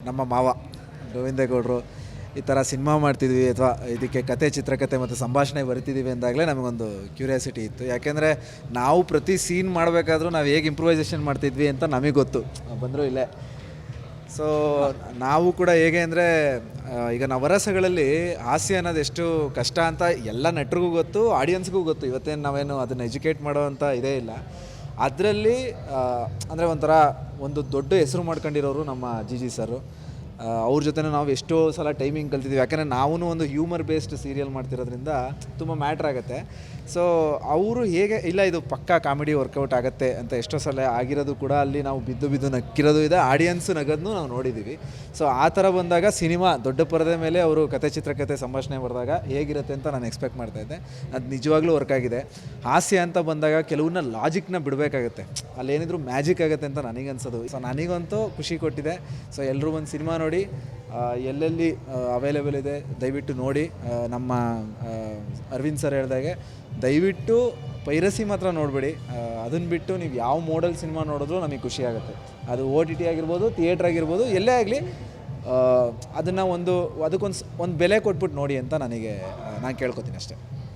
ನಮ್ಮ ಮಾವ ಗೋವಿಂದೇಗೌಡರು ಈ ಥರ ಸಿನಿಮಾ ಮಾಡ್ತಿದ್ವಿ ಅಥವಾ ಇದಕ್ಕೆ ಕತೆ ಚಿತ್ರಕಥೆ ಮತ್ತು ಸಂಭಾಷಣೆ ಬರಿತಿದ್ದೀವಿ ಅಂದಾಗಲೇ ನಮಗೊಂದು ಕ್ಯೂರಿಯಾಸಿಟಿ ಇತ್ತು. ಯಾಕೆಂದರೆ ನಾವು ಪ್ರತಿ ಸೀನ್ ಮಾಡಬೇಕಾದ್ರೂ ನಾವು ಹೇಗೆ ಇಂಪ್ರೂವೈಸೇಷನ್ ಮಾಡ್ತಿದ್ವಿ ಅಂತ ನಮಗೆ ಗೊತ್ತು, ಬಂದರೂ ಇಲ್ಲೇ. ಸೊ ನಾವು ಕೂಡ ಹೇಗೆ ಅಂದರೆ ಈಗ ನವರಸಗಳಲ್ಲಿ ಹಾಸ್ಯ ಅನ್ನೋದು ಎಷ್ಟು ಕಷ್ಟ ಅಂತ ಎಲ್ಲ ನಟರಿಗೂ ಗೊತ್ತು, ಆಡಿಯನ್ಸ್ಗೂ ಗೊತ್ತು. ಇವತ್ತೇನು ನಾವೇನು ಅದನ್ನು ಎಜುಕೇಟ್ ಮಾಡೋವಂಥ ಇದೇ ಇಲ್ಲ. ಅದರಲ್ಲಿ ಅಂದರೆ ಒಂಥರ ಒಂದು ದೊಡ್ಡ ಹೆಸರು ಮಾಡ್ಕೊಂಡಿರೋರು ನಮ್ಮ ಜಿ ಸರು. ಅವ್ರ ಜೊತೆ ನಾವು ಎಷ್ಟೋ ಸಲ ಟೈಮಿಂಗ್ ಕಲ್ತಿದ್ದೀವಿ. ಯಾಕೆಂದರೆ ನಾವೂ ಒಂದು ಹ್ಯೂಮರ್ ಬೇಸ್ಡ್ ಸೀರಿಯಲ್ ಮಾಡ್ತಿರೋದ್ರಿಂದ ತುಂಬ ಮ್ಯಾಟ್ರ್ ಆಗುತ್ತೆ. ಸೊ ಅವರು ಹೇಗೆ ಇಲ್ಲ ಇದು ಪಕ್ಕಾ ಕಾಮಿಡಿ ವರ್ಕೌಟ್ ಆಗುತ್ತೆ ಅಂತ ಎಷ್ಟೋ ಸಲ ಆಗಿರೋದು ಕೂಡ ಅಲ್ಲಿ ನಾವು ಬಿದ್ದು ನಕ್ಕಿರೋದು ಇದೆ, ಆಡಿಯನ್ಸು ನಗೋದನ್ನು ನಾವು ನೋಡಿದ್ದೀವಿ. ಸೊ ಆ ಥರ ಬಂದಾಗ ಸಿನಿಮಾ ದೊಡ್ಡ ಪರದೆ ಮೇಲೆ ಅವರು ಕತೆ ಚಿತ್ರಕಥೆ ಸಂಭಾಷಣೆ ಬರೆದಾಗ ಹೇಗಿರುತ್ತೆ ಅಂತ ನಾನು ಎಕ್ಸ್ಪೆಕ್ಟ್ ಮಾಡ್ತಾಯಿದ್ದೆ. ಅದು ನಿಜವಾಗ್ಲೂ ವರ್ಕ್ ಆಗಿದೆ. ಹಾಸ್ಯ ಅಂತ ಬಂದಾಗ ಕೆಲವನ್ನ ಲಾಜಿಕ್ನ ಬಿಡಬೇಕಾಗತ್ತೆ, ಅಲ್ಲೇನಿದ್ರು ಮ್ಯಾಜಿಕ್ ಆಗುತ್ತೆ ಅಂತ ನನಗನ್ಸೋದು. ಸೊ ನನಗಂತೂ ಖುಷಿ ಕೊಟ್ಟಿದೆ. ಸೊ ಎಲ್ಲರೂ ಒಂದು ಸಿನಿಮಾ ನೋಡಿ ಎಲ್ಲೆಲ್ಲಿ ಅವೈಲೇಬಲ್ ಇದೆ ದಯವಿಟ್ಟು ನೋಡಿ. ನಮ್ಮ ಅರವಿಂದ್ ಸರ್ ಹೇಳ್ದಾಗೆ ದಯವಿಟ್ಟು ಪೈರಸಿ ಮಾತ್ರ ನೋಡಬೇಡಿ. ಅದನ್ನು ಬಿಟ್ಟು ನೀವು ಯಾವ ಮೋಡಲ್ ಸಿನಿಮಾ ನೋಡಿದ್ರೂ ನಮಗೆ ಖುಷಿ ಆಗುತ್ತೆ. ಅದು OTT ಆಗಿರ್ಬೋದು, ಥಿಯೇಟ್ರ್ ಆಗಿರ್ಬೋದು, ಎಲ್ಲೇ ಆಗಲಿ ಅದನ್ನು ಅದಕ್ಕೊಂದು ಬೆಲೆ ಕೊಟ್ಬಿಟ್ಟು ನೋಡಿ ಅಂತ ನಾನು ಕೇಳ್ಕೊತೀನಿ ಅಷ್ಟೇ.